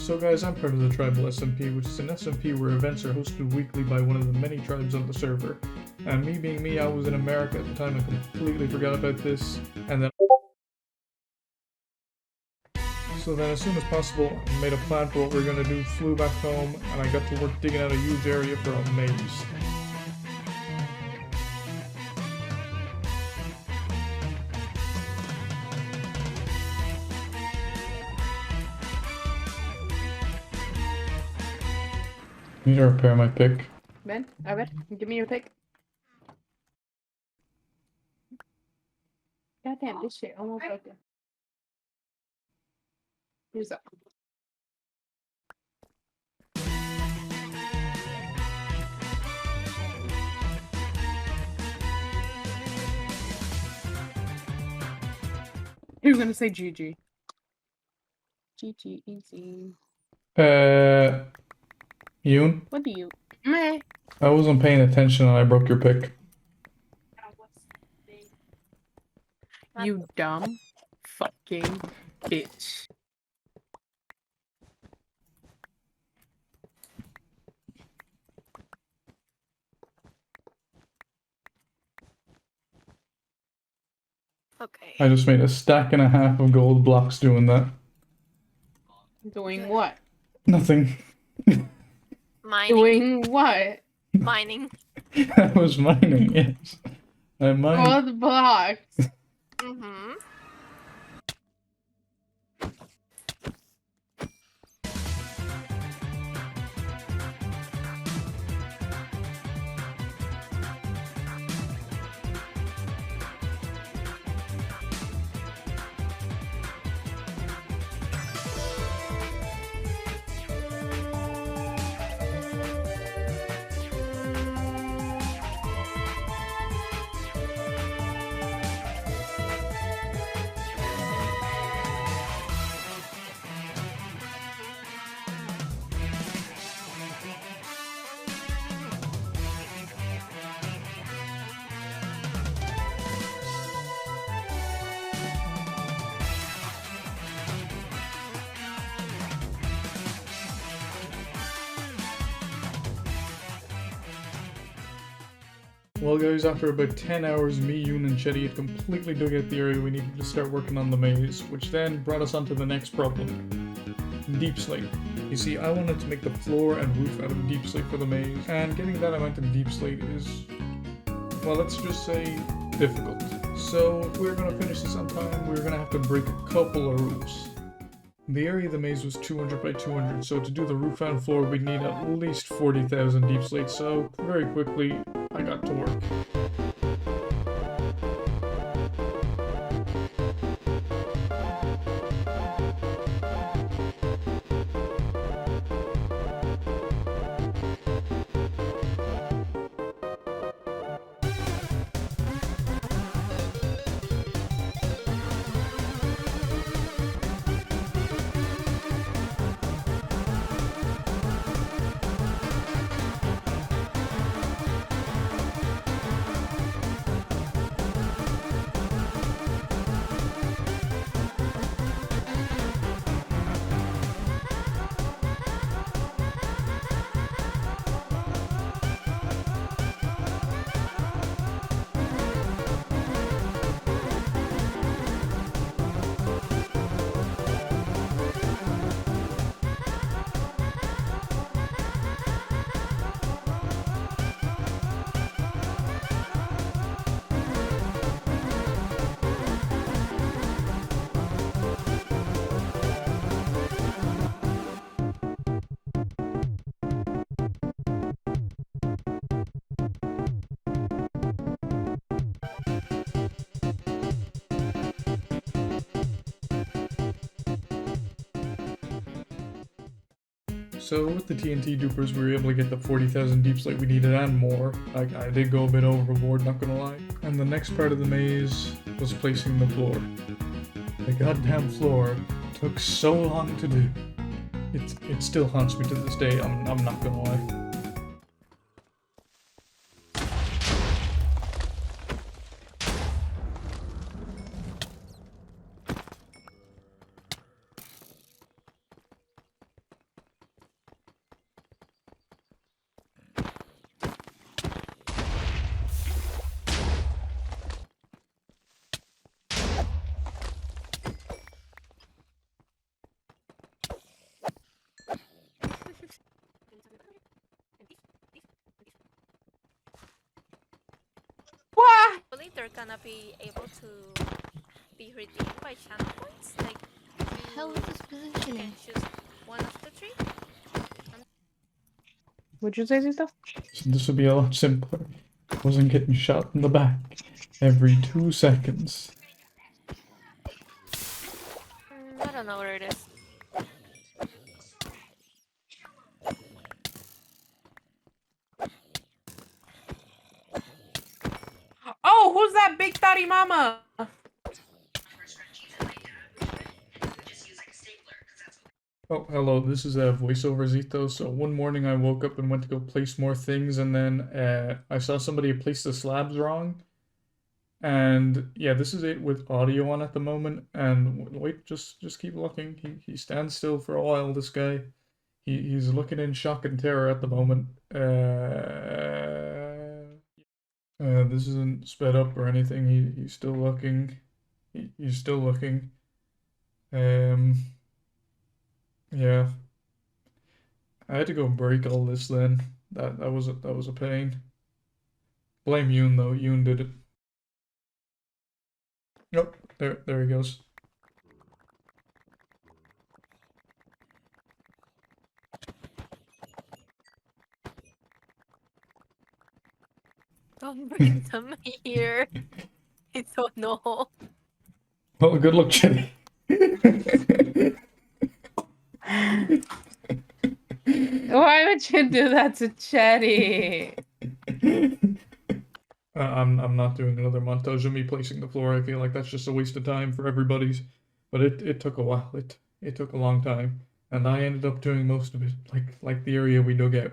So guys, I'm part of the Tribal SMP, which is an SMP where events are hosted weekly by one of the many tribes on the server. And me being me, I was in America at the time and completely forgot about this, and then so then as soon as possible, I made a plan for what we were going to do, flew back home, and I got to work digging out a huge area for a maze. Need to repair my pick. Ben, Albert, give me your pick. Goddamn, this shit almost broken. Here's up. You're gonna say GG. GG, easy. Yoon? What do you? Meh. I wasn't paying attention and I broke your pick. You dumb fucking bitch. Okay. I just made a stack and a half of gold blocks doing that. Doing what? Nothing. Mining. Doing what? Mining. I was mining, yes. I mined. Gold blocks. Mm-hmm. Well guys, after about 10 hours, me, Yoon, and Chetty had completely dug out the area we needed to start working on the maze, which then brought us onto the next problem. Deep slate. You see, I wanted to make the floor and roof out of deep slate for the maze, and getting that amount of deep slate is, well, let's just say, difficult. So if we were going to finish this on time, we were going to have to break a couple of roofs. The area of the maze was 200 by 200, so to do the roof and floor we'd need at least 40,000 deep slate, so very quickly I got to work. So with the TNT dupers, we were able to get the 40,000 deep slate we needed and more. I did go a bit overboard, not gonna lie. And the next part of the maze was placing the floor. The goddamn floor took so long to do. It still haunts me to this day, I'm not gonna lie. eventually they're gonna be able to be redeemed by channel points. Like, Hell is this you positioning? can choose one of the three. Would you say Zita? So this would be a lot simpler. I wasn't getting shot in the back every 2 seconds. I don't know where it is. Oh, who's that big thotty mama? Oh, hello, this is a voiceover Zito. So one morning I woke up and went to go place more things, and then I saw somebody place the slabs wrong. And yeah, this is it with audio on at the moment. And wait, just keep looking. He stands still for a while, this guy. He's looking in shock and terror at the moment. This isn't sped up or anything. He's still looking. He's still looking. Yeah. I had to go break all this then. That was a pain. Blame Yoon though. Yoon did it. Nope. There he goes. Don't bring them here. I don't know. Well, good luck, Jenny. Why would you do that to Chetty? I'm not doing another montage of me placing the floor. I feel like that's just a waste of time for everybody's. But it took a while. It took a long time, and I ended up doing most of it, like the area we dug out.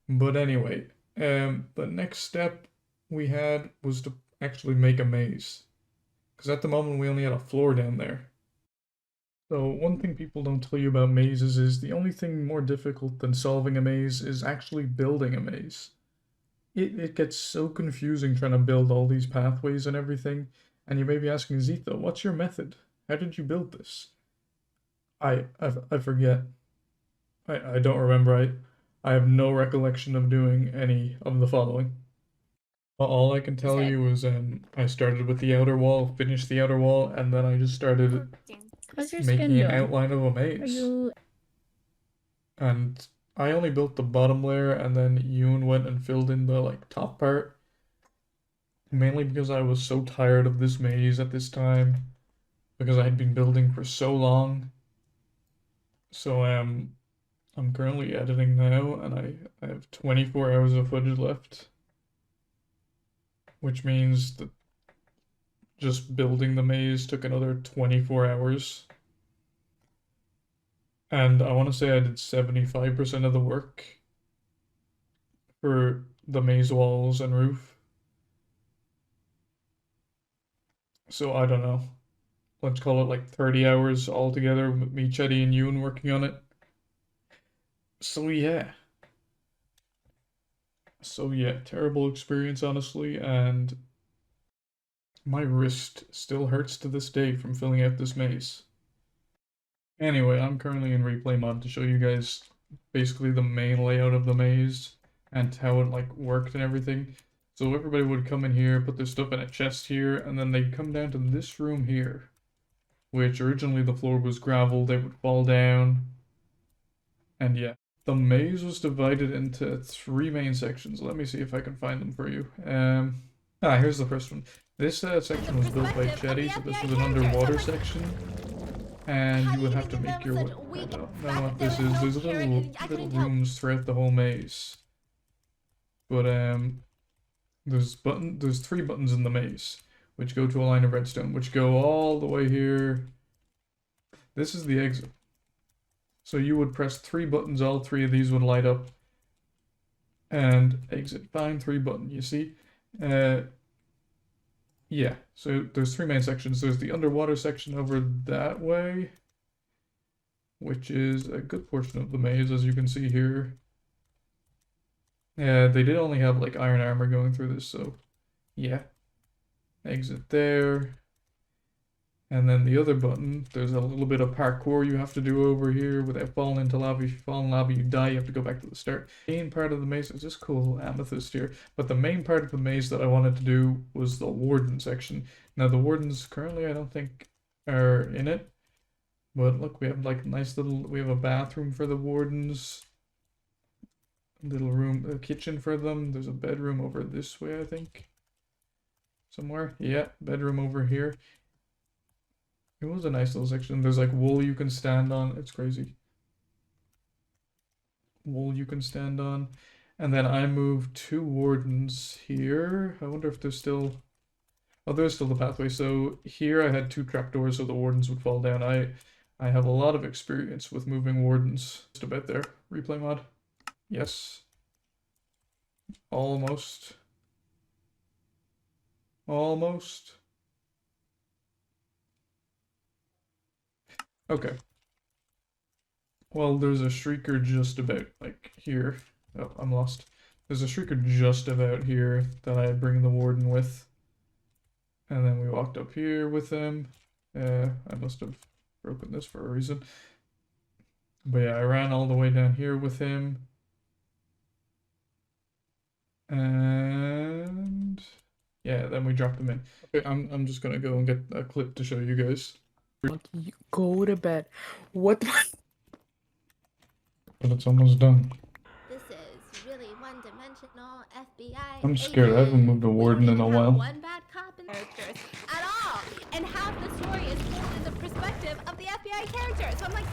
But anyway, the next step we had was to actually make a maze, because at the moment we only had a floor down there. So one thing people don't tell you about mazes is the only thing more difficult than solving a maze is actually building a maze. It gets so confusing trying to build all these pathways and everything, and you may be asking Zito, what's your method? How did you build this? I forget. I don't remember. I have no recollection of doing any of the following. All I can tell you is I started with the outer wall, finished the outer wall, and then I just started How's your making skin an doing? outline of a Are maze. you? And I only built the bottom layer, and then Yoon went and filled in the like top part. Mainly because I was so tired of this maze at this time, because I had been building for so long. So I'm currently editing now, and I have 24 hours of footage left, which means that just building the maze took another 24 hours. And I want to say I did 75% of the work for the maze walls and roof. So I don't know. Let's call it like 30 hours altogether with me, Chetty, and Yoon working on it. So yeah. Terrible experience, honestly, and my wrist still hurts to this day from filling out this maze. Anyway, I'm currently in replay mode to show you guys basically the main layout of the maze and how it like worked and everything. So everybody would come in here, put their stuff in a chest here, and then they'd come down to this room here, which originally the floor was gravel. They would fall down, and yeah. The maze was divided into 3 main sections. Let me see if I can find them for you. Here's the first one. This section was built by Chetty, so this was an underwater section. And you would have to make your way. I don't know what this is. There's little rooms throughout the whole maze. But there's 3 buttons in the maze, which go to a line of redstone, which go all the way here. This is the exit. So you would press 3 buttons, all 3 of these would light up. And exit, find 3 button, you see? Yeah, so there's 3 main sections. There's the underwater section over that way, which is a good portion of the maze, as you can see here. Yeah, they did only have like iron armor going through this, so yeah. Exit there. And then the other button, there's a little bit of parkour you have to do over here without falling into lava. If you fall in lava, you die. You have to go back to the start. The main part of the maze is this cool amethyst here. But the main part of the maze that I wanted to do was the Warden section. Now, the Wardens currently, I don't think, are in it. But look, we have like nice little, we have a bathroom for the Wardens. Little room, a kitchen for them. There's a bedroom over this way, I think. Somewhere. Yeah, bedroom over here. It was a nice little section. There's like wool you can stand on. It's crazy. Wool you can stand on. And then I moved 2 Wardens here. I wonder if there's still... Oh, there's still the pathway. So here I had 2 trapdoors so the Wardens would fall down. I have a lot of experience with moving Wardens. Just about there. Replay mod. Yes. Almost. Almost. Okay. Well, there's a shrieker just about, like, here. Oh, I'm lost. There's a shrieker just about here that I bring the Warden with. And then we walked up here with him. I must have broken this for a reason. But yeah, I ran all the way down here with him. And... yeah, then we dropped him in. Okay, I'm just gonna go and get a clip to show you guys. You go to bed. What the But it's almost done. This is really one-dimensional FBI. I'm scared. I haven't moved a Warden in a while. One bad cop in characters at all, and half the story is told in the perspective of the FBI character. So I'm like,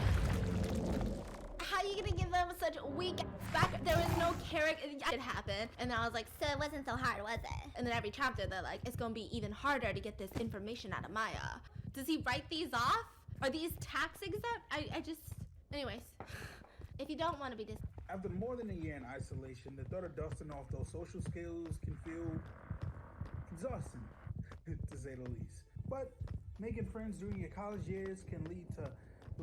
how are you gonna give them such weak back? There was no character. It happened, and then I was like, so it wasn't so hard, was it? And then every chapter, they're like, it's gonna be even harder to get this information out of Maya. Does he write these off? Are these tax exempt? I just, anyways. If you don't want to be after more than a year in isolation, the thought of dusting off those social skills can feel exhausting, to say the least. But making friends during your college years can lead to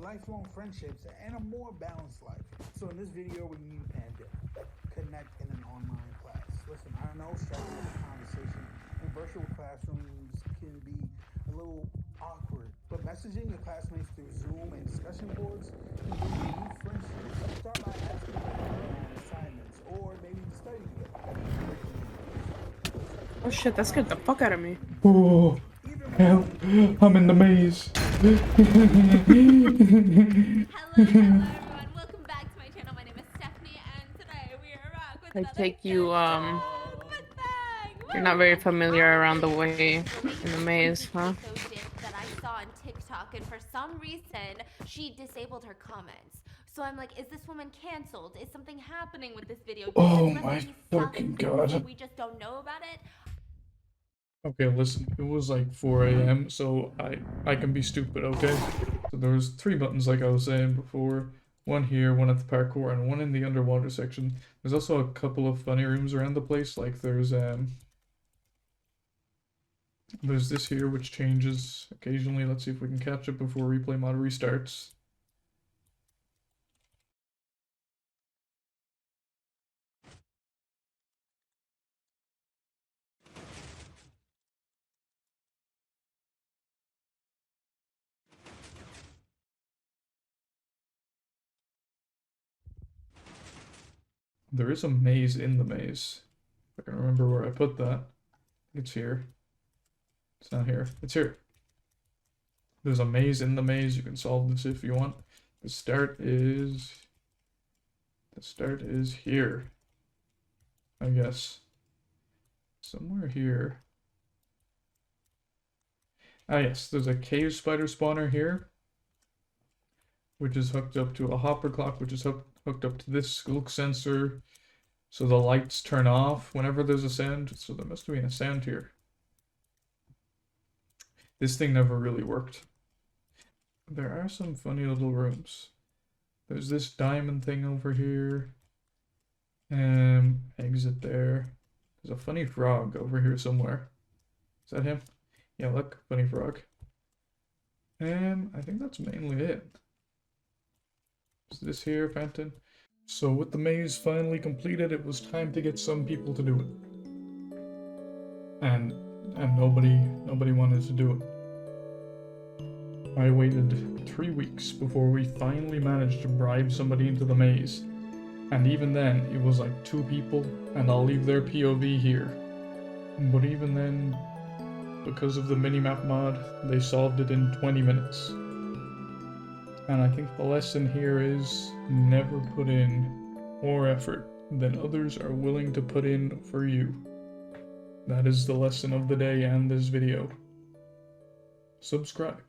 lifelong friendships and a more balanced life. So in this video, we need to connect in an online class. Listen, I know structuring a conversation in virtual classrooms can be a little awkward, but messaging your classmates through Zoom and discussion boards can bring you new friendships. Start by asking them assignments or maybe studying together. Oh shit, that scared the fuck out of me. Oh, help. I'm in the maze. Hello everyone, welcome back to my channel. My name is Stephanie, and today we are back with I take you, What's you're not very familiar around the way in the maze, huh? that I saw on TikTok, and for some reason she disabled her comments. So I'm like, is this woman canceled? Is something happening with this video? Oh my fucking god. We just don't know about it. Okay, listen, it was like 4 a.m., so I can be stupid, okay? So there was 3 buttons like I was saying before. One here, one at the parkour, and one in the underwater section. There's also a couple of funny rooms around the place, like there's this here, which changes occasionally. Let's see if we can catch it before replay mod restarts. There is a maze in the maze. If I can remember where I put that. It's here. It's not here. It's here. There's a maze in the maze. You can solve this if you want. The start is here. I guess. Somewhere here. Ah yes, there's a cave spider spawner here, which is hooked up to a hopper clock, which is hooked up to this skulk sensor, so the lights turn off whenever there's a sound. So there must have been a sound here. This thing never really worked. There are some funny little rooms. There's this diamond thing over here. Exit there. There's a funny frog over here somewhere. Is that him? Yeah, look, funny frog. I think that's mainly it. Is this here, Fountain? So with the maze finally completed, it was time to get some people to do it. And nobody wanted to do it. I waited 3 weeks before we finally managed to bribe somebody into the maze. And even then, it was like 2 people, and I'll leave their POV here. But even then, because of the minimap mod, they solved it in 20 minutes. And I think the lesson here is never put in more effort than others are willing to put in for you. That is the lesson of the day and this video. Subscribe.